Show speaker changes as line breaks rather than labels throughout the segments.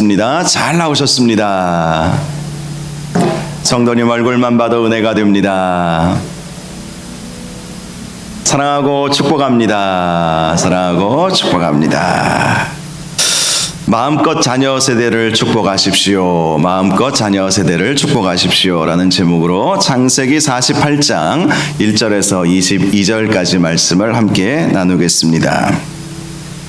하겠습니다. 잘 나오셨습니다. 성도님 얼굴만 봐도 은혜가 됩니다. 사랑하고 축복합니다. 사랑하고 축복합니다. 마음껏 자녀 세대를 축복하십시오. 마음껏 자녀 세대를 축복하십시오. 라는 제목으로 창세기 48장 1절에서 22절까지 말씀을 함께 나누겠습니다.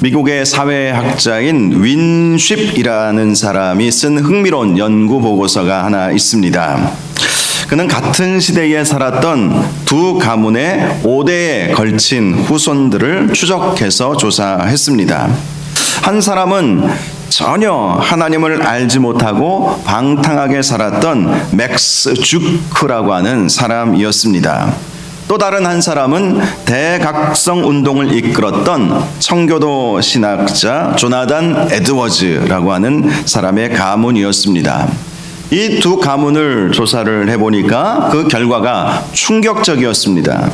미국의 사회학자인 윈쉽이라는 사람이 쓴 흥미로운 연구 보고서가 하나 있습니다. 그는 같은 시대에 살았던 두 가문의 5대에 걸친 후손들을 추적해서 조사했습니다. 한 사람은 전혀 하나님을 알지 못하고 방탕하게 살았던 맥스 주크라고 하는 사람이었습니다. 또 다른 한 사람은 대각성 운동을 이끌었던 청교도 신학자 조나단 에드워즈라고 하는 사람의 가문이었습니다. 이 두 가문을 조사를 해보니까 그 결과가 충격적이었습니다.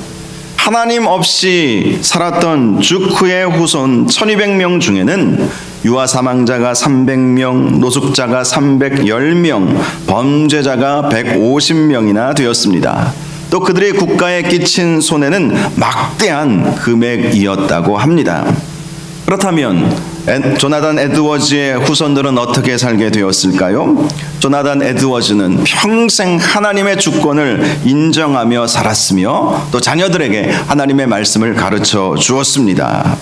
하나님 없이 살았던 주크의 후손 1200명 중에는 유아 사망자가 300명, 노숙자가 310명, 범죄자가 150명이나 되었습니다. 또 그들이 국가에 끼친 손해는 막대한 금액이었다고 합니다. 그렇다면 조나단 에드워즈의 후손들은 어떻게 살게 되었을까요? 조나단 에드워즈는 평생 하나님의 주권을 인정하며 살았으며 또 자녀들에게 하나님의 말씀을 가르쳐 주었습니다.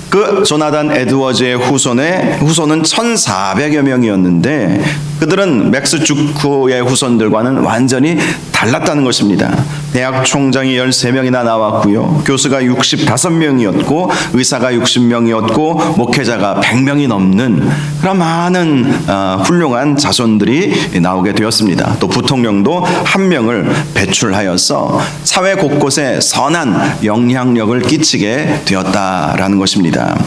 그 조나단 에드워즈의 후손은 1400여 명이었는데 그들은 맥스 주크의 후손들과는 완전히 달랐다는 것입니다. 대학 총장이 13명이나 나왔고요. 교수가 65명이었고 의사가 60명이었고 목회자가 100명이 넘는 그런 많은 훌륭한 자손들이 나오게 되었습니다. 또 부통령도 1명을 배출하여서 사회 곳곳에 선한 영향력을 끼치게 되었다라는 것입니다.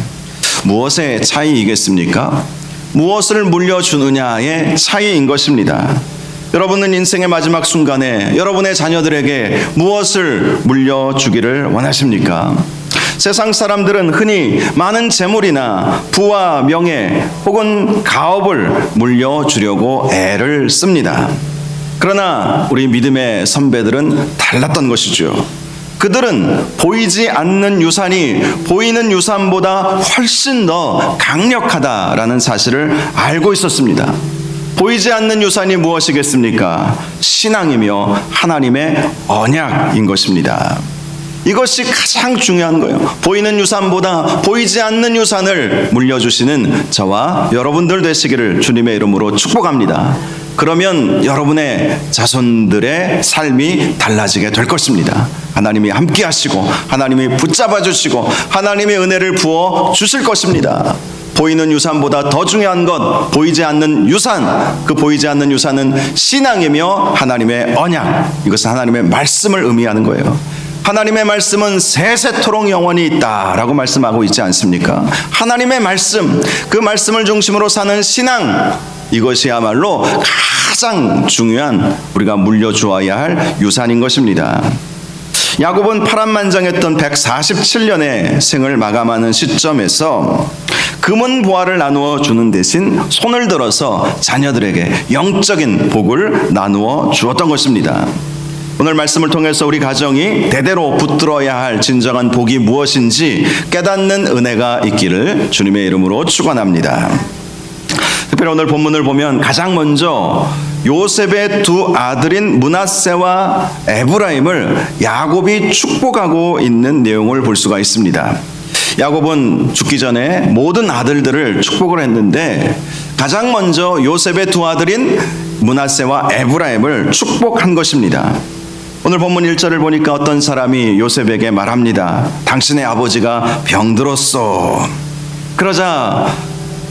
무엇의 차이이겠습니까? 무엇을 물려주느냐의 차이인 것입니다. 여러분은 인생의 마지막 순간에 여러분의 자녀들에게 무엇을 물려주기를 원하십니까? 세상 사람들은 흔히 많은 재물이나 부와 명예 혹은 가업을 물려주려고 애를 씁니다. 그러나 우리 믿음의 선배들은 달랐던 것이죠. 그들은 보이지 않는 유산이 보이는 유산보다 훨씬 더 강력하다라는 사실을 알고 있었습니다. 보이지 않는 유산이 무엇이겠습니까? 신앙이며 하나님의 언약인 것입니다. 이것이 가장 중요한 거예요. 보이는 유산보다 보이지 않는 유산을 물려주시는 저와 여러분들 되시기를 주님의 이름으로 축복합니다. 그러면 여러분의 자손들의 삶이 달라지게 될 것입니다. 하나님이 함께 하시고 하나님이 붙잡아 주시고 하나님의 은혜를 부어 주실 것입니다. 보이는 유산보다 더 중요한 것, 보이지 않는 유산, 그 보이지 않는 유산은 신앙이며 하나님의 언약, 이것은 하나님의 말씀을 의미하는 거예요. 하나님의 말씀은 세세토록 영원히 있다라고 말씀하고 있지 않습니까? 하나님의 말씀, 그 말씀을 중심으로 사는 신앙, 이것이야말로 가장 중요한 우리가 물려주어야 할 유산인 것입니다. 야곱은 파란만장했던 147년의 생을 마감하는 시점에서 금은 보화를 나누어 주는 대신 손을 들어서 자녀들에게 영적인 복을 나누어 주었던 것입니다. 오늘 말씀을 통해서 우리 가정이 대대로 붙들어야 할 진정한 복이 무엇인지 깨닫는 은혜가 있기를 주님의 이름으로 축원합니다. 특별히 오늘 본문을 보면 가장 먼저 요셉의 두 아들인 므낫세와 에브라임을 야곱이 축복하고 있는 내용을 볼 수가 있습니다. 야곱은 죽기 전에 모든 아들들을 축복을 했는데 가장 먼저 요셉의 두 아들인 므낫세와 에브라임을 축복한 것입니다. 오늘 본문 1절을 보니까 어떤 사람이 요셉에게 말합니다. 당신의 아버지가 병들었소. 그러자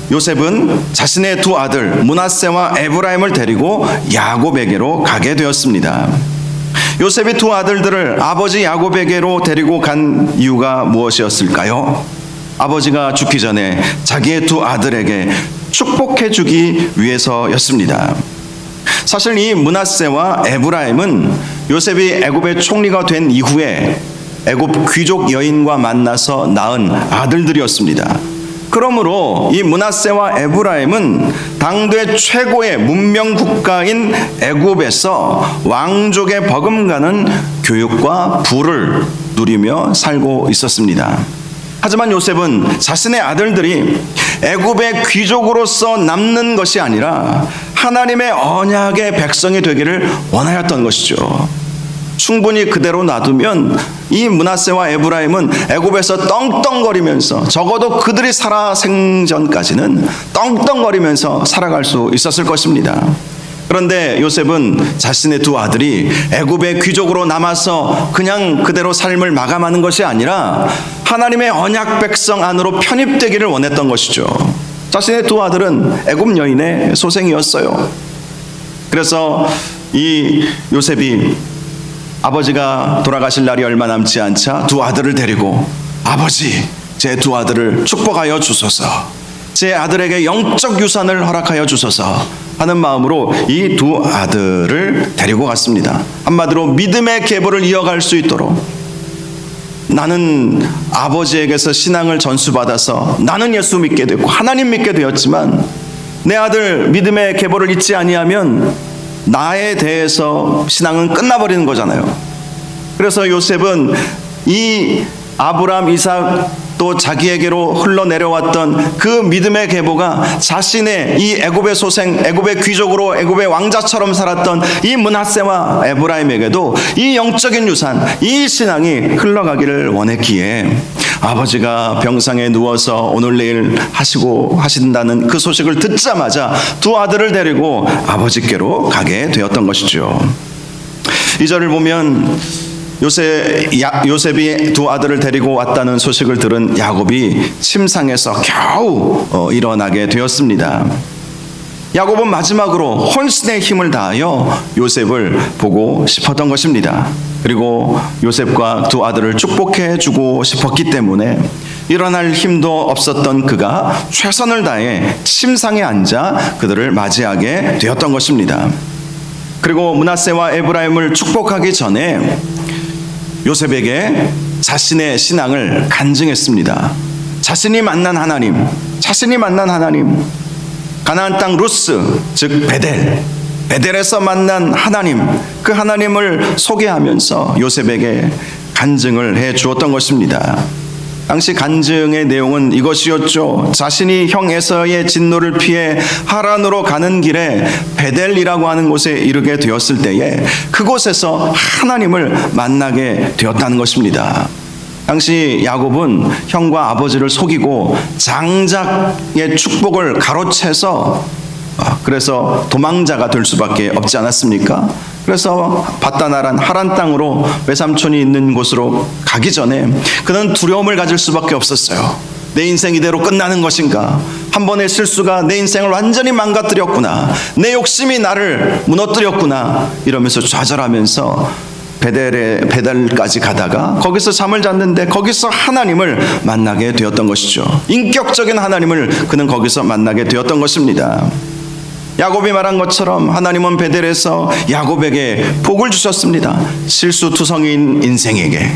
요셉은 자신의 두 아들 므낫세와 에브라임을 데리고 야곱에게로 가게 되었습니다. 요셉이 두 아들들을 아버지 야곱에게로 데리고 간 이유가 무엇이었을까요? 아버지가 죽기 전에 자기의 두 아들에게 축복해 주기 위해서였습니다. 사실 이 므낫세와 에브라임은 요셉이 애굽의 총리가 된 이후에 애굽 귀족 여인과 만나서 낳은 아들들이었습니다. 그러므로 이 므낫세와 에브라임은 당대 최고의 문명 국가인 애굽에서 왕족의 버금가는 교육과 부를 누리며 살고 있었습니다. 하지만 요셉은 자신의 아들들이 애굽의 귀족으로서 남는 것이 아니라 하나님의 언약의 백성이 되기를 원하였던 것이죠. 충분히 그대로 놔두면 이 므낫세와 에브라임은 애굽에서 떵떵거리면서, 적어도 그들이 살아 생전까지는 떵떵거리면서 살아갈 수 있었을 것입니다. 그런데 요셉은 자신의 두 아들이 애굽의 귀족으로 남아서 그냥 그대로 삶을 마감하는 것이 아니라 하나님의 언약 백성 안으로 편입되기를 원했던 것이죠. 자신의 두 아들은 애굽 여인의 소생이었어요. 그래서 이 요셉이 아버지가 돌아가실 날이 얼마 남지 않자 두 아들을 데리고, 아버지, 제 두 아들을 축복하여 주소서, 제 아들에게 영적 유산을 허락하여 주소서 하는 마음으로 이 두 아들을 데리고 갔습니다. 한마디로 믿음의 계보를 이어갈 수 있도록, 나는 아버지에게서 신앙을 전수받아서 나는 예수 믿게 됐고 하나님 믿게 되었지만 내 아들 믿음의 계보를 잊지 아니하면 나에 대해서 신앙은 끝나버리는 거잖아요. 그래서 요셉은 이 아브라함, 이삭, 또 자기에게로 흘러내려왔던 그 믿음의 계보가 자신의 이 애굽의 소생, 애굽의 귀족으로 애굽의 왕자처럼 살았던 이 므낫세와 에브라임에게도 이 영적인 유산, 이 신앙이 흘러가기를 원했기에 아버지가 병상에 누워서 오늘 내일 하신다는 그 소식을 듣자마자 두 아들을 데리고 아버지께로 가게 되었던 것이죠. 이 절을 보면 요셉이 두 아들을 데리고 왔다는 소식을 들은 야곱이 침상에서 겨우 일어나게 되었습니다. 야곱은 마지막으로 혼신의 힘을 다하여 요셉을 보고 싶었던 것입니다. 그리고 요셉과 두 아들을 축복해 주고 싶었기 때문에 일어날 힘도 없었던 그가 최선을 다해 침상에 앉아 그들을 맞이하게 되었던 것입니다. 그리고 므낫세와 에브라임을 축복하기 전에 요셉에게 자신의 신앙을 간증했습니다. 자신이 만난 하나님, 가나안 땅 루스, 즉 베델에서 만난 하나님, 그 하나님을 소개하면서 요셉에게 간증을 해 주었던 것입니다. 당시 간증의 내용은 이것이었죠. 자신이 형 에서의 진노를 피해 하란으로 가는 길에 베델이라고 하는 곳에 이르게 되었을 때에 그곳에서 하나님을 만나게 되었다는 것입니다. 당시 야곱은 형과 아버지를 속이고 장작의 축복을 가로채서 그래서 도망자가 될 수밖에 없지 않았습니까? 그래서 바다나란 하란 땅으로 외삼촌이 있는 곳으로 가기 전에 그는 두려움을 가질 수밖에 없었어요. 내 인생 이대로 끝나는 것인가? 한 번의 실수가 내 인생을 완전히 망가뜨렸구나. 내 욕심이 나를 무너뜨렸구나. 이러면서 좌절하면서 베델까지 가다가 거기서 잠을 잤는데 거기서 하나님을 만나게 되었던 것이죠. 인격적인 하나님을 그는 거기서 만나게 되었던 것입니다. 야곱이 말한 것처럼 하나님은 베델에서 야곱에게 복을 주셨습니다. 실수투성이인 인생에게,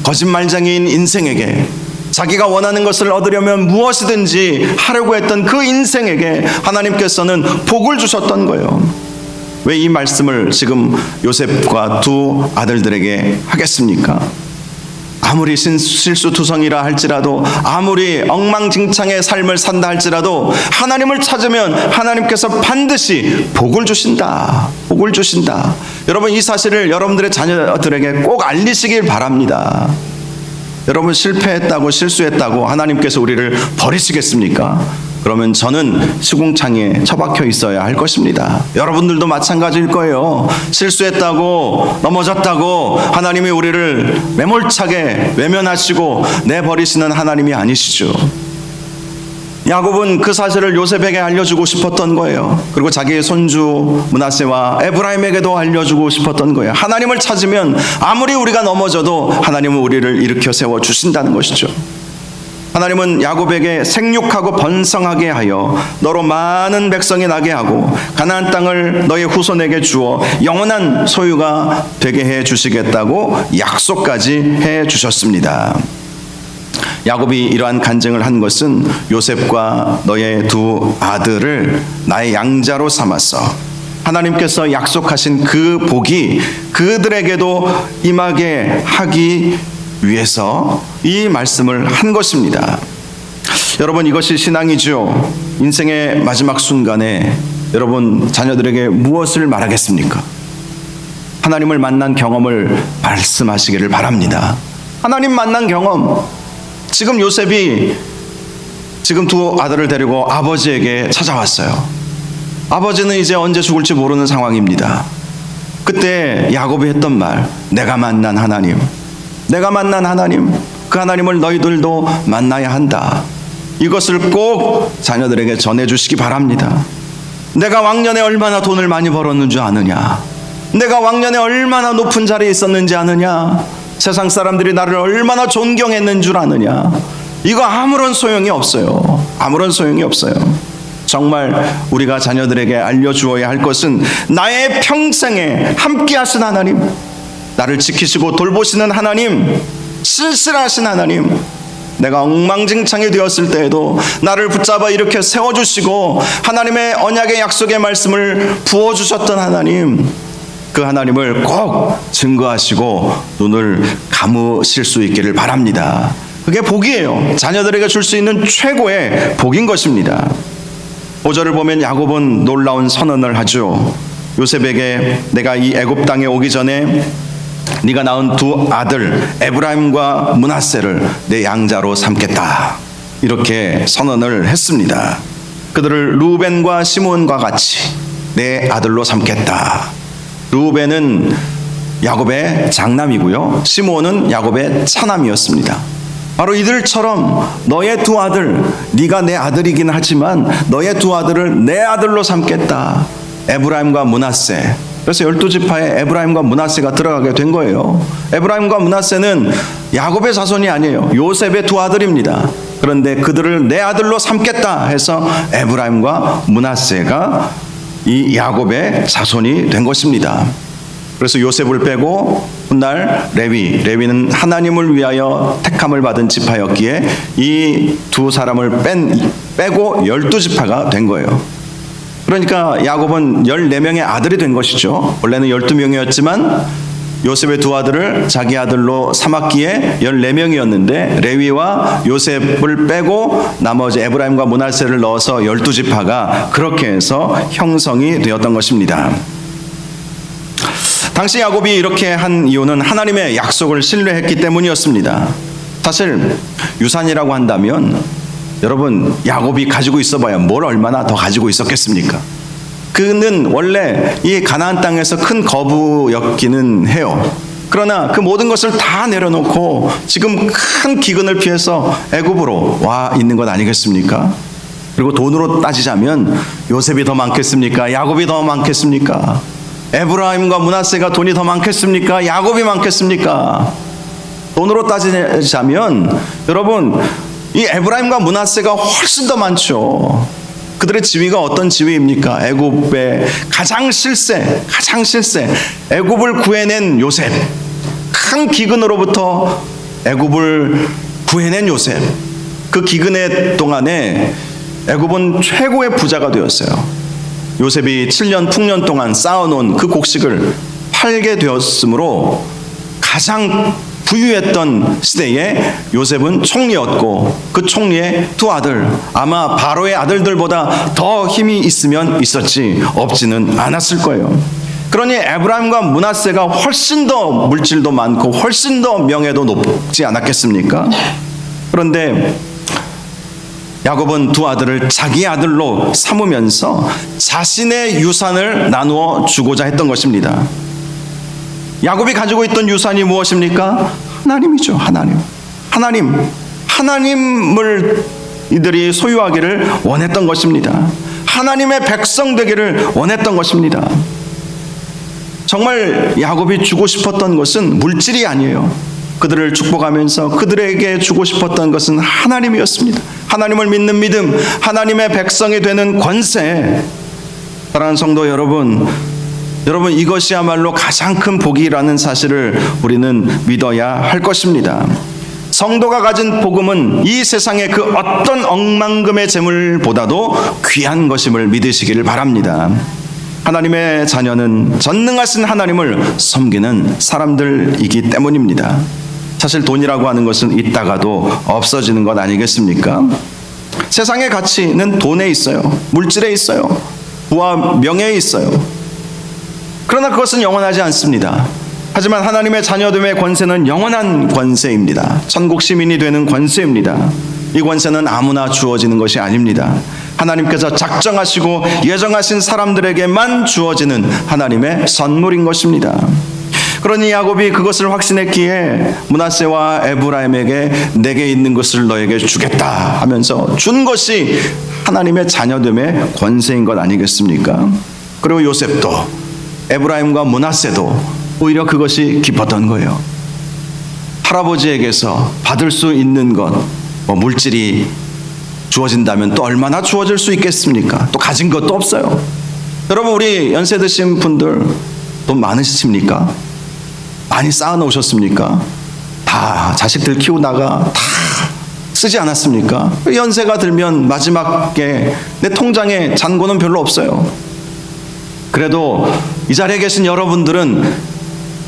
거짓말쟁이인 인생에게, 자기가 원하는 것을 얻으려면 무엇이든지 하려고 했던 그 인생에게 하나님께서는 복을 주셨던 거예요. 왜 이 말씀을 지금 요셉과 두 아들들에게 하겠습니까? 아무리 실수투성이라 할지라도, 아무리 엉망진창의 삶을 산다 할지라도 하나님을 찾으면 하나님께서 반드시 복을 주신다. 여러분, 이 사실을 여러분들의 자녀들에게 꼭 알리시길 바랍니다. 여러분, 실패했다고 실수했다고 하나님께서 우리를 버리시겠습니까? 그러면 저는 시궁창에 처박혀 있어야 할 것입니다. 여러분들도 마찬가지일 거예요. 실수했다고, 넘어졌다고 하나님이 우리를 매몰차게 외면하시고 내버리시는 하나님이 아니시죠. 야곱은 그 사실을 요셉에게 알려주고 싶었던 거예요. 그리고 자기의 손주 므낫세와 에브라임에게도 알려주고 싶었던 거예요. 하나님을 찾으면 아무리 우리가 넘어져도 하나님은 우리를 일으켜 세워 주신다는 것이죠. 하나님은 야곱에게 생육하고 번성하게 하여 너로 많은 백성이 나게 하고 가나안 땅을 너의 후손에게 주어 영원한 소유가 되게 해 주시겠다고 약속까지 해 주셨습니다. 야곱이 이러한 간증을 한 것은 요셉과 너의 두 아들을 나의 양자로 삼아서 하나님께서 약속하신 그 복이 그들에게도 임하게 하기 위해서 이 말씀을 한 것입니다. 여러분, 이것이 신앙이죠. 인생의 마지막 순간에 여러분 자녀들에게 무엇을 말하겠습니까? 하나님을 만난 경험을 말씀하시기를 바랍니다. 하나님 만난 경험. 지금 요셉이 지금 두 아들을 데리고 아버지에게 찾아왔어요. 아버지는 이제 언제 죽을지 모르는 상황입니다. 그때 야곱이 했던 말, 내가 만난 하나님, 내가 만난 하나님, 그 하나님을 너희들도 만나야 한다. 이것을 꼭 자녀들에게 전해주시기 바랍니다. 내가 왕년에 얼마나 돈을 많이 벌었는 줄 아느냐? 내가 왕년에 얼마나 높은 자리에 있었는지 아느냐? 세상 사람들이 나를 얼마나 존경했는 줄 아느냐? 이거 아무런 소용이 없어요. 아무런 소용이 없어요. 정말 우리가 자녀들에게 알려주어야 할 것은 나의 평생에 함께 하신 하나님, 나를 지키시고 돌보시는 하나님, 신실하신 하나님, 내가 엉망진창이 되었을 때에도 나를 붙잡아 이렇게 세워주시고 하나님의 언약의 약속의 말씀을 부어주셨던 하나님, 그 하나님을 꼭 증거하시고 눈을 감으실 수 있기를 바랍니다. 그게 복이에요. 자녀들에게 줄 수 있는 최고의 복인 것입니다. 5절을 보면 야곱은 놀라운 선언을 하죠. 요셉에게 내가 이 애굽 땅에 오기 전에 네가 낳은 두 아들 에브라임과 므낫세를 내 양자로 삼겠다, 이렇게 선언을 했습니다. 그들을 루벤과 시므온과 같이 내 아들로 삼겠다. 루벤은 야곱의 장남이고요, 시므온은 야곱의 차남이었습니다. 바로 이들처럼 너의 두 아들, 네가 내 아들이긴 하지만 너의 두 아들을 내 아들로 삼겠다. 에브라임과 므낫세. 그래서 12지파에 에브라임과 므낫세가 들어가게 된 거예요. 에브라임과 므낫세는 야곱의 자손이 아니에요. 요셉의 두 아들입니다. 그런데 그들을 내 아들로 삼겠다 해서 에브라임과 므낫세가 이 야곱의 자손이 된 것입니다. 그래서 요셉을 빼고 훗날 레위는 하나님을 위하여 택함을 받은 지파였기에 이 두 사람을 빼고 12지파가 된 거예요. 그러니까 야곱은 14명의 아들이 된 것이죠. 원래는 12명이었지만 요셉의 두 아들을 자기 아들로 삼았기에 14명이었는데 레위와 요셉을 빼고 나머지 에브라임과 므낫세를 넣어서 12지파가 그렇게 해서 형성이 되었던 것입니다. 당시 야곱이 이렇게 한 이유는 하나님의 약속을 신뢰했기 때문이었습니다. 사실 유산이라고 한다면 여러분, 야곱이 가지고 있어봐야 뭘 얼마나 더 가지고 있었겠습니까? 그는 원래 이 가나안 땅에서 큰 거부였기는 해요. 그러나 그 모든 것을 다 내려놓고 지금 큰 기근을 피해서 애굽으로 와 있는 것 아니겠습니까? 그리고 돈으로 따지자면 요셉이 더 많겠습니까? 야곱이 더 많겠습니까? 에브라임과 므낫세가 돈이 더 많겠습니까? 야곱이 많겠습니까? 돈으로 따지자면 여러분, 이 에브라임과 므낫세가 훨씬 더 많죠. 그들의 지위가 어떤 지위입니까? 애굽의 가장 실세, 애굽을 구해낸 요셉, 큰 기근으로부터 애굽을 구해낸 요셉, 그 기근의 동안에 애굽은 최고의 부자가 되었어요. 요셉이 7년 풍년 동안 쌓아놓은 그 곡식을 팔게 되었으므로 가장 부유했던 시대에 요셉은 총리였고 그 총리의 두 아들, 아마 바로의 아들들보다 더 힘이 있으면 있었지 없지는 않았을 거예요. 그러니 에브라임과 므낫세가 훨씬 더 물질도 많고 훨씬 더 명예도 높지 않았겠습니까? 그런데 야곱은 두 아들을 자기 아들로 삼으면서 자신의 유산을 나누어 주고자 했던 것입니다. 야곱이 가지고 있던 유산이 무엇입니까? 하나님이죠. 하나님을 이들이 소유하기를 원했던 것입니다. 하나님의 백성 되기를 원했던 것입니다. 정말 야곱이 주고 싶었던 것은 물질이 아니에요. 그들을 축복하면서 그들에게 주고 싶었던 것은 하나님이었습니다. 하나님을 믿는 믿음, 하나님의 백성이 되는 권세. 사랑하는 성도 여러분, 이것이야말로 가장 큰 복이라는 사실을 우리는 믿어야 할 것입니다. 성도가 가진 복음은 이 세상의 그 어떤 억만금의 재물보다도 귀한 것임을 믿으시기를 바랍니다. 하나님의 자녀는 전능하신 하나님을 섬기는 사람들이기 때문입니다. 사실 돈이라고 하는 것은 있다가도 없어지는 것 아니겠습니까? 세상의 가치는 돈에 있어요. 물질에 있어요. 부와 명예에 있어요. 그러나 그것은 영원하지 않습니다. 하지만 하나님의 자녀됨의 권세는 영원한 권세입니다. 천국 시민이 되는 권세입니다. 이 권세는 아무나 주어지는 것이 아닙니다. 하나님께서 작정하시고 예정하신 사람들에게만 주어지는 하나님의 선물인 것입니다. 그러니 야곱이 그것을 확신했기에 므낫세와 에브라임에게 내게 있는 것을 너에게 주겠다 하면서 준 것이 하나님의 자녀됨의 권세인 것 아니겠습니까? 그리고 요셉도 에브라임과 므낫세도 오히려 그것이 기뻤던 거예요. 할아버지에게서 받을 수 있는 것, 물질이 주어진다면 또 얼마나 주어질 수 있겠습니까? 또 가진 것도 없어요. 여러분, 우리 연세 드신 분들 돈 많으십니까? 많이 쌓아놓으셨습니까? 다 자식들 키우다가 다 쓰지 않았습니까? 연세가 들면 마지막에 내 통장에 잔고는 별로 없어요. 그래도 이 자리에 계신 여러분들은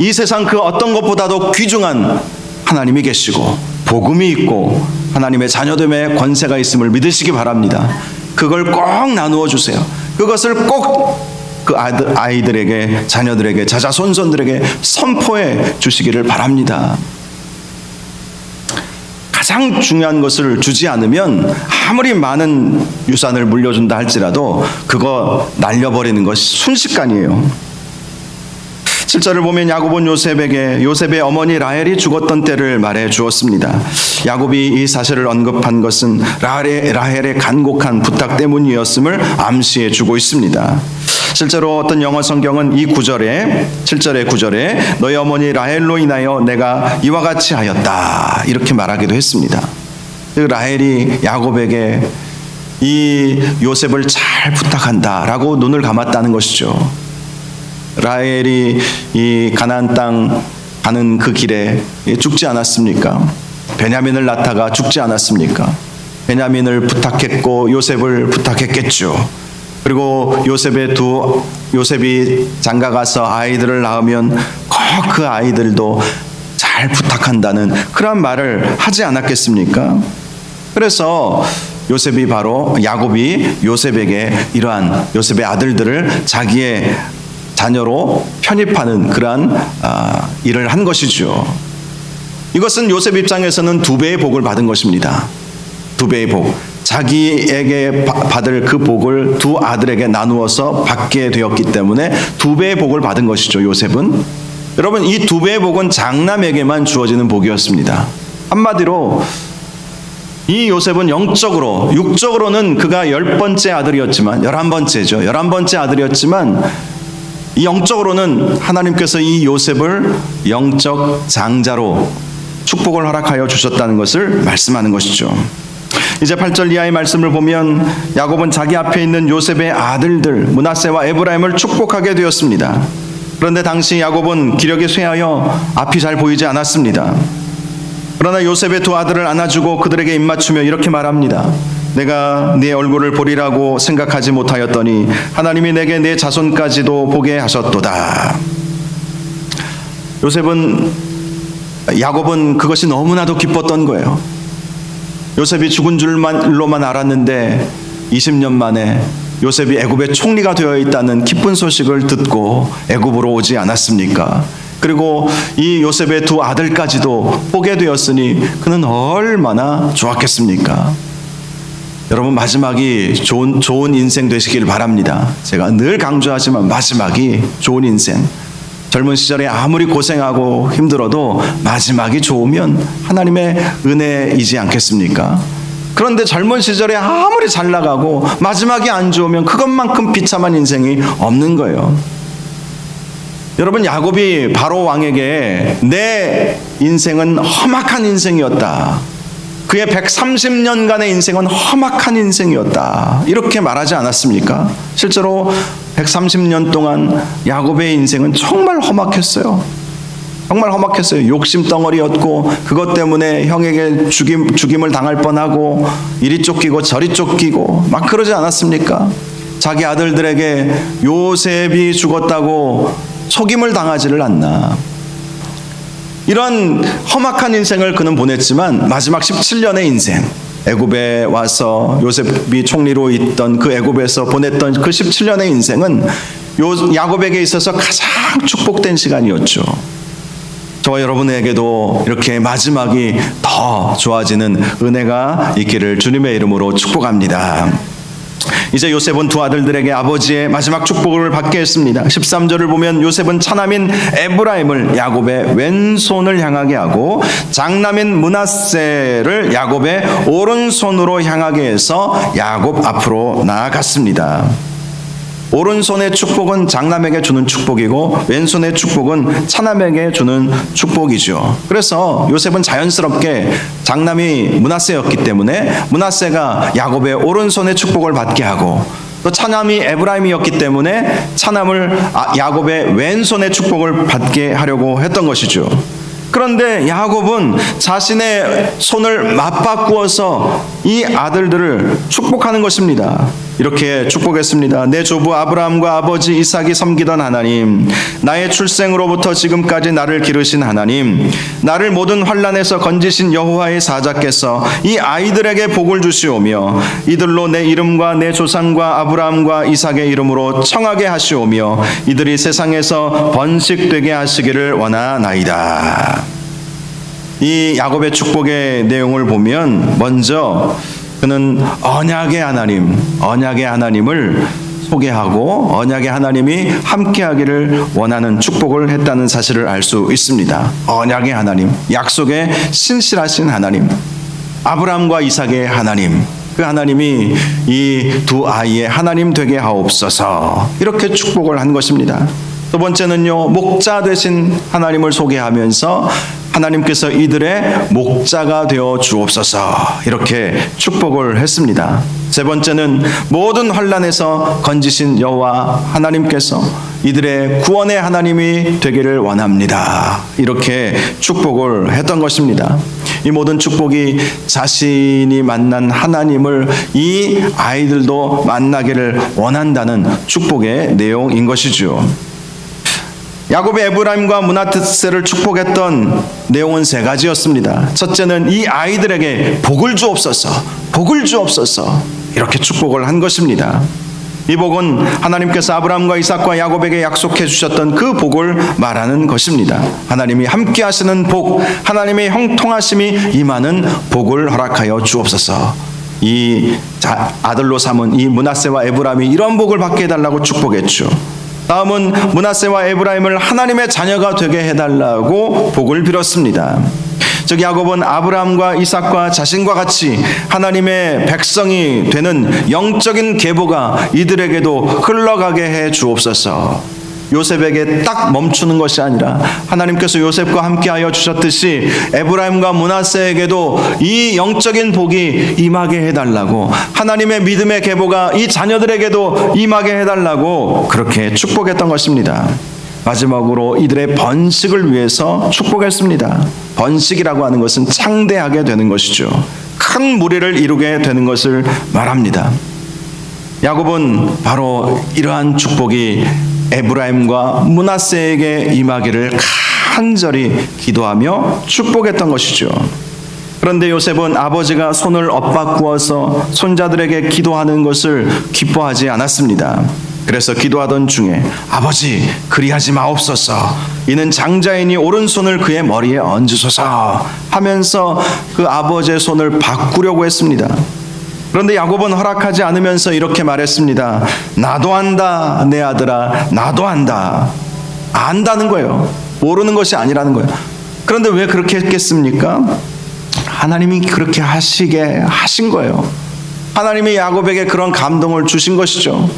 이 세상 그 어떤 것보다도 귀중한 하나님이 계시고 복음이 있고 하나님의 자녀됨의 권세가 있음을 믿으시기 바랍니다. 그걸 꼭 나누어 주세요. 그것을 꼭 그 아이들에게, 자녀들에게, 자자손손들에게 선포해 주시기를 바랍니다. 가장 중요한 것을 주지 않으면 아무리 많은 유산을 물려준다 할지라도 그거 날려버리는 것이 순식간이에요. 7절을 보면 야곱은 요셉에게 요셉의 어머니 라헬이 죽었던 때를 말해 주었습니다. 야곱이 이 사실을 언급한 것은 라헬의 간곡한 부탁 때문이었음을 암시해 주고 있습니다. 실제로 어떤 영어 성경은 이 7절의 9절에 너희 어머니 라헬로 인하여 내가 이와 같이 하였다 이렇게 말하기도 했습니다. 라헬이 야곱에게 이 요셉을 잘 부탁한다라고 눈을 감았다는 것이죠. 라헬이 이 가나안 땅 가는 그 길에 죽지 않았습니까? 베냐민을 낳다가 죽지 않았습니까? 베냐민을 부탁했고 요셉을 부탁했겠죠. 그리고 요셉이 장가가서 아이들을 낳으면 꼭 그 아이들도 잘 부탁한다는 그런 말을 하지 않았겠습니까? 그래서 야곱이 요셉에게 이러한 요셉의 아들들을 자기의 자녀로 편입하는 그러한 일을 한 것이죠. 이것은 요셉 입장에서는 2배의 복을 받은 것입니다. 2배의 복. 자기에게 받을 그 복을 두 아들에게 나누어서 받게 되었기 때문에 2배의 복을 받은 것이죠. 요셉은. 여러분, 이 2배의 복은 장남에게만 주어지는 복이었습니다. 한마디로 이 요셉은 영적으로, 육적으로는 그가 10번째 아들이었지만 11번째죠. 11번째 아들이었지만 이 영적으로는 하나님께서 이 요셉을 영적 장자로 축복을 허락하여 주셨다는 것을 말씀하는 것이죠. 이제 8절 이하의 말씀을 보면 야곱은 자기 앞에 있는 요셉의 아들들 므낫세와 에브라임을 축복하게 되었습니다. 그런데 당시 야곱은 기력이 쇠하여 앞이 잘 보이지 않았습니다. 그러나 요셉의 2 아들을 안아주고 그들에게 입맞추며 이렇게 말합니다. 내가 네 얼굴을 보리라고 생각하지 못하였더니 하나님이 내게 내 자손까지도 보게 하셨도다. 야곱은 그것이 너무나도 기뻤던 거예요. 요셉이 죽은 줄로만 알았는데 20년 만에 요셉이 애굽의 총리가 되어 있다는 기쁜 소식을 듣고 애굽으로 오지 않았습니까? 그리고 이 요셉의 2 아들까지도 보게 되었으니 그는 얼마나 좋았겠습니까? 여러분, 마지막이 좋은 인생 되시길 바랍니다. 제가 늘 강조하지만 마지막이 좋은 인생. 젊은 시절에 아무리 고생하고 힘들어도 마지막이 좋으면 하나님의 은혜이지 않겠습니까? 그런데 젊은 시절에 아무리 잘 나가고 마지막이 안 좋으면 그것만큼 비참한 인생이 없는 거예요. 여러분, 야곱이 바로 왕에게 내 인생은 험악한 인생이었다. 그의 130년간의 인생은 험악한 인생이었다. 이렇게 말하지 않았습니까? 실제로 130년 동안 야곱의 인생은 정말 험악했어요. 정말 험악했어요. 욕심 덩어리였고 그것 때문에 형에게 죽임을 당할 뻔하고 이리 쫓기고 저리 쫓기고 막 그러지 않았습니까? 자기 아들들에게 요셉이 죽었다고 속임을 당하지를 않나. 이런 험악한 인생을 그는 보냈지만 마지막 17년의 인생, 애굽에 와서 요셉이 총리로 있던 그 애굽에서 보냈던 그 17년의 인생은 야곱에게 있어서 가장 축복된 시간이었죠. 저와 여러분에게도 이렇게 마지막이 더 좋아지는 은혜가 있기를 주님의 이름으로 축복합니다. 이제 요셉은 두 아들들에게 아버지의 마지막 축복을 받게 했습니다. 13절을 보면 요셉은 차남인 에브라임을 야곱의 왼손을 향하게 하고 장남인 므낫세를 야곱의 오른손으로 향하게 해서 야곱 앞으로 나아갔습니다. 오른손의 축복은 장남에게 주는 축복이고 왼손의 축복은 차남에게 주는 축복이죠. 그래서 요셉은 자연스럽게 장남이 므낫세였기 때문에 므낫세가 야곱의 오른손의 축복을 받게 하고 또 차남이 에브라임이었기 때문에 차남을 야곱의 왼손의 축복을 받게 하려고 했던 것이죠. 그런데 야곱은 자신의 손을 맞바꾸어서 이 아들들을 축복하는 것입니다. 이렇게 축복했습니다. 내 조부 아브라함과 아버지 이삭이 섬기던 하나님, 나의 출생으로부터 지금까지 나를 기르신 하나님, 나를 모든 환난에서 건지신 여호와의 사자께서 이 아이들에게 복을 주시오며 이들로 내 이름과 내 조상과 아브라함과 이삭의 이름으로 청하게 하시오며 이들이 세상에서 번식되게 하시기를 원하나이다. 이 야곱의 축복의 내용을 보면 먼저 그는 언약의 하나님을 소개하고 언약의 하나님이 함께하기를 원하는 축복을 했다는 사실을 알 수 있습니다. 언약의 하나님, 약속의 신실하신 하나님, 아브라함과 이삭의 하나님, 그 하나님이 이 두 아이의 하나님 되게 하옵소서, 이렇게 축복을 한 것입니다. 두 번째는요, 목자 되신 하나님을 소개하면서 하나님께서 이들의 목자가 되어 주옵소서, 이렇게 축복을 했습니다. 세 번째는 모든 환난에서 건지신 여호와 하나님께서 이들의 구원의 하나님이 되기를 원합니다, 이렇게 축복을 했던 것입니다. 이 모든 축복이 자신이 만난 하나님을 이 아이들도 만나기를 원한다는 축복의 내용인 것이죠. 야곱의 에브라임과 므낫세를 축복했던 내용은 세 가지였습니다. 첫째는 이 아이들에게 복을 주옵소서, 복을 주옵소서, 이렇게 축복을 한 것입니다. 이 복은 하나님께서 아브라함과 이삭과 야곱에게 약속해 주셨던 그 복을 말하는 것입니다. 하나님이 함께 하시는 복, 하나님의 형통하심이 임하는 복을 허락하여 주옵소서. 이 아들로 삼은 이 므낫세와 에브라임이 이런 복을 받게 해달라고 축복했죠. 다음은 므낫세와 에브라임을 하나님의 자녀가 되게 해달라고 복을 빌었습니다. 즉 야곱은 아브라함과 이삭과 자신과 같이 하나님의 백성이 되는 영적인 계보가 이들에게도 흘러가게 해 주옵소서. 요셉에게 딱 멈추는 것이 아니라 하나님께서 요셉과 함께하여 주셨듯이 에브라임과 므낫세에게도 이 영적인 복이 임하게 해달라고, 하나님의 믿음의 계보가 이 자녀들에게도 임하게 해달라고 그렇게 축복했던 것입니다. 마지막으로 이들의 번식을 위해서 축복했습니다. 번식이라고 하는 것은 창대하게 되는 것이죠. 큰 무리를 이루게 되는 것을 말합니다. 야곱은 바로 이러한 축복이 에브라임과 므낫세에게 임하기를 간절히 기도하며 축복했던 것이죠. 그런데 요셉은 아버지가 손을 엇바꾸어서 손자들에게 기도하는 것을 기뻐하지 않았습니다. 그래서 기도하던 중에 아버지 그리하지 마옵소서, 이는 장자이니 오른손을 그의 머리에 얹으소서 하면서 그 아버지의 손을 바꾸려고 했습니다. 그런데 야곱은 허락하지 않으면서 이렇게 말했습니다. 나도 안다 내 아들아, 나도 안다. 안다는 거예요. 모르는 것이 아니라는 거예요. 그런데 왜 그렇게 했겠습니까? 하나님이 그렇게 하시게 하신 거예요. 하나님이 야곱에게 그런 감동을 주신 것이죠.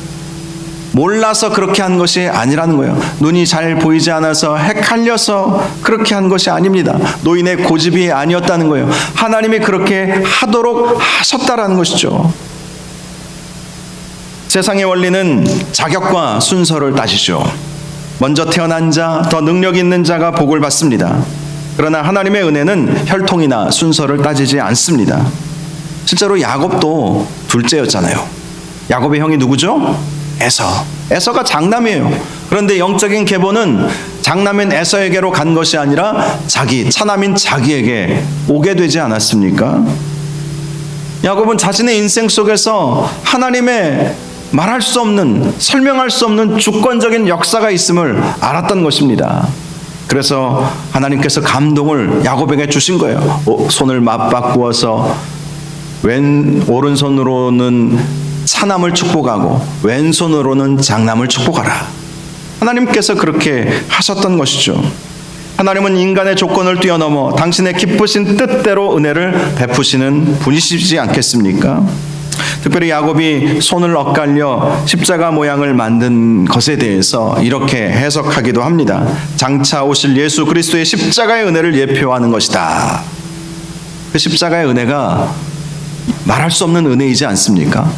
몰라서 그렇게 한 것이 아니라는 거예요. 눈이 잘 보이지 않아서 헷갈려서 그렇게 한 것이 아닙니다. 노인의 고집이 아니었다는 거예요. 하나님이 그렇게 하도록 하셨다라는 것이죠. 세상의 원리는 자격과 순서를 따지죠. 먼저 태어난 자, 더 능력 있는 자가 복을 받습니다. 그러나 하나님의 은혜는 혈통이나 순서를 따지지 않습니다. 실제로 야곱도 둘째였잖아요. 야곱의 형이 누구죠? 에서. 에서가 장남이에요. 그런데 영적인 계보는 장남인 에서에게로 간 것이 아니라 차남인 자기에게 오게 되지 않았습니까? 야곱은 자신의 인생 속에서 하나님의 말할 수 없는, 설명할 수 없는 주권적인 역사가 있음을 알았던 것입니다. 그래서 하나님께서 감동을 야곱에게 주신 거예요. 손을 맞바꾸어서 오른손으로는 차남을 축복하고 왼손으로는 장남을 축복하라. 하나님께서 그렇게 하셨던 것이죠. 하나님은 인간의 조건을 뛰어넘어 당신의 기쁘신 뜻대로 은혜를 베푸시는 분이시지 않겠습니까? 특별히 야곱이 손을 엇갈려 십자가 모양을 만든 것에 대해서 이렇게 해석하기도 합니다. 장차 오실 예수 그리스도의 십자가의 은혜를 예표하는 것이다. 그 십자가의 은혜가 말할 수 없는 은혜이지 않습니까?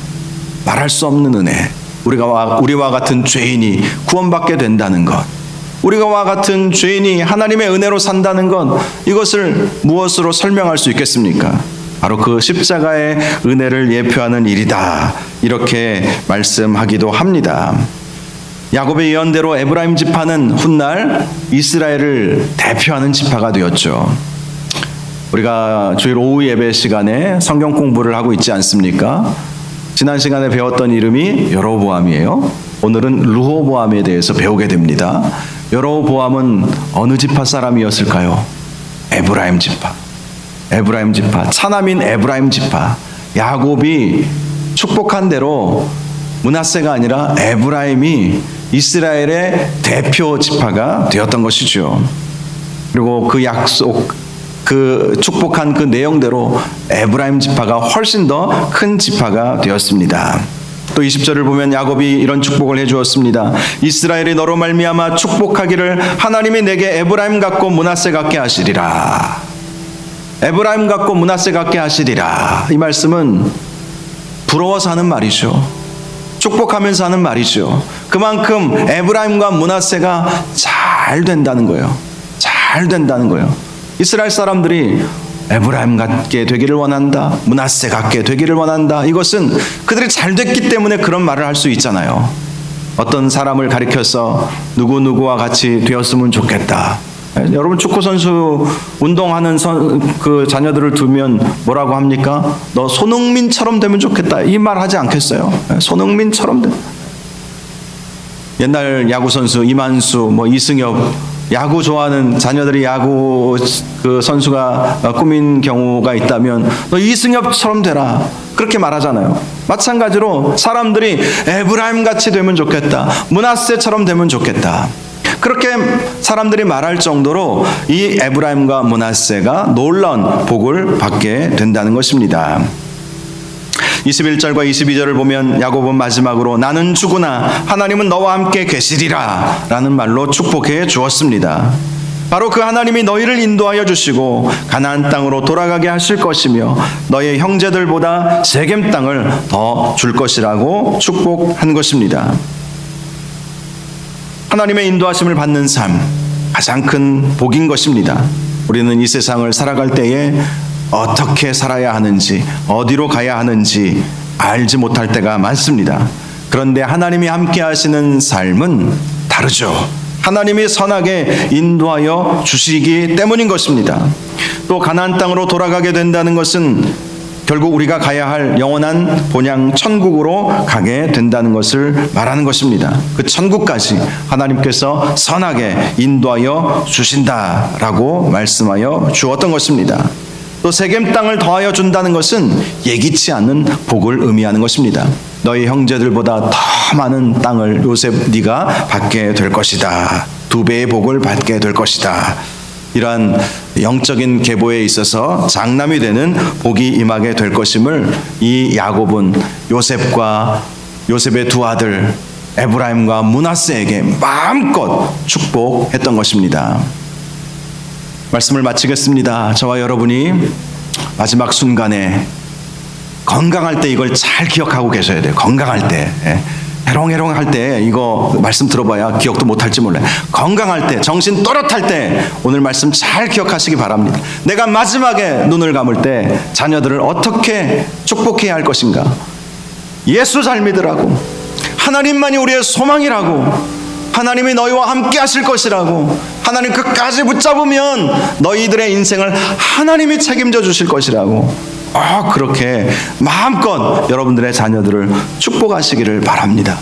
말할 수 없는 은혜. 우리와 같은 죄인이 구원받게 된다는 것, 우리와 같은 죄인이 하나님의 은혜로 산다는 것, 이것을 무엇으로 설명할 수 있겠습니까? 바로 그 십자가의 은혜를 예표하는 일이다, 이렇게 말씀하기도 합니다. 야곱의 예언대로 에브라임 지파는 훗날 이스라엘을 대표하는 지파가 되었죠. 우리가 주일 오후 예배 시간에 성경 공부를 하고 있지 않습니까? 지난 시간에 배웠던 이름이 여로보암이에요. 오늘은 르호보암에 대해서 배우게 됩니다. 여로보암은 어느 지파 사람이었을까요? 에브라임 지파. 에브라임 지파, 차남인 에브라임 지파. 야곱이 축복한 대로 므낫세가 아니라 에브라임이 이스라엘의 대표 지파가 되었던 것이죠. 그리고 그 약속, 그 축복한 그 내용대로 에브라임 지파가 훨씬 더 큰 지파가 되었습니다. 또 20절을 보면 야곱이 이런 축복을 해주었습니다. 이스라엘이 너로 말미암아 축복하기를 하나님이 내게 에브라임 같고 므낫세 같게 하시리라. 에브라임 같고 므낫세 같게 하시리라. 이 말씀은 부러워서 하는 말이죠. 축복하면서 하는 말이죠. 그만큼 에브라임과 므낫세가 잘 된다는 거예요. 잘 된다는 거예요. 이스라엘 사람들이 에브라임 같게 되기를 원한다, 므낫세 같게 되기를 원한다. 이것은 그들이 잘 됐기 때문에 그런 말을 할 수 있잖아요. 어떤 사람을 가리켜서 누구누구와 같이 되었으면 좋겠다. 여러분 축구 선수 운동하는 그 자녀들을 두면 뭐라고 합니까? 너 손흥민처럼 되면 좋겠다, 이 말 하지 않겠어요? 손흥민처럼 옛날 야구 선수 이만수, 이승엽, 야구 좋아하는 자녀들이 야구 그 선수가 꿈인 경우가 있다면 너 이승엽처럼 되라, 그렇게 말하잖아요. 마찬가지로 사람들이 에브라임 같이 되면 좋겠다, 므낫세처럼 되면 좋겠다, 그렇게 사람들이 말할 정도로 이 에브라임과 므낫세가 놀라운 복을 받게 된다는 것입니다. 21절과 22절을 보면 야곱은 마지막으로 나는 죽으나 하나님은 너와 함께 계시리라 라는 말로 축복해 주었습니다. 바로 그 하나님이 너희를 인도하여 주시고 가나안 땅으로 돌아가게 하실 것이며 너희 형제들보다 세겜 땅을 더 줄 것이라고 축복한 것입니다. 하나님의 인도하심을 받는 삶, 가장 큰 복인 것입니다. 우리는 이 세상을 살아갈 때에 어떻게 살아야 하는지, 어디로 가야 하는지 알지 못할 때가 많습니다. 그런데 하나님이 함께 하시는 삶은 다르죠. 하나님이 선하게 인도하여 주시기 때문인 것입니다. 또 가나안 땅으로 돌아가게 된다는 것은 결국 우리가 가야 할 영원한 본향 천국으로 가게 된다는 것을 말하는 것입니다. 그 천국까지 하나님께서 선하게 인도하여 주신다라고 말씀하여 주었던 것입니다. 또 세겜 땅을 더하여 준다는 것은 예기치 않은 복을 의미하는 것입니다. 너희 형제들보다 더 많은 땅을 요셉 네가 받게 될 것이다. 2배의 복을 받게 될 것이다. 이러한 영적인 계보에 있어서 장남이 되는 복이 임하게 될 것임을 이 야곱은 요셉의 두 아들 에브라임과 므낫세에게 마음껏 축복했던 것입니다. 말씀을 마치겠습니다. 저와 여러분이 마지막 순간에 건강할 때 이걸 잘 기억하고 계셔야 돼요. 건강할 때. 해롱해롱 할 때 이거 말씀 들어봐야 기억도 못할지 몰라요. 건강할 때, 정신 또렷할 때 오늘 말씀 잘 기억하시기 바랍니다. 내가 마지막에 눈을 감을 때 자녀들을 어떻게 축복해야 할 것인가. 예수 잘 믿으라고, 하나님만이 우리의 소망이라고, 하나님이 너희와 함께 하실 것이라고, 하나님 끝까지 붙잡으면 너희들의 인생을 하나님이 책임져 주실 것이라고, 그렇게 마음껏 여러분들의 자녀들을 축복하시기를 바랍니다.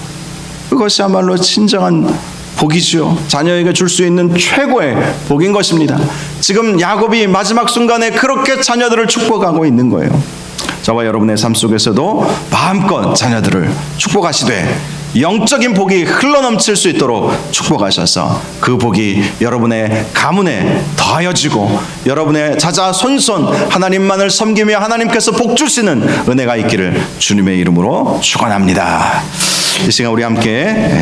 그것이야말로 진정한 복이죠. 자녀에게 줄 수 있는 최고의 복인 것입니다. 지금 야곱이 마지막 순간에 그렇게 자녀들을 축복하고 있는 거예요. 저와 여러분의 삶 속에서도 마음껏 자녀들을 축복하시되 영적인 복이 흘러넘칠 수 있도록 축복하셔서 그 복이 여러분의 가문에 더하여지고 여러분의 자자손손 하나님만을 섬기며 하나님께서 복 주시는 은혜가 있기를 주님의 이름으로 축원합니다. 이 시간 우리 함께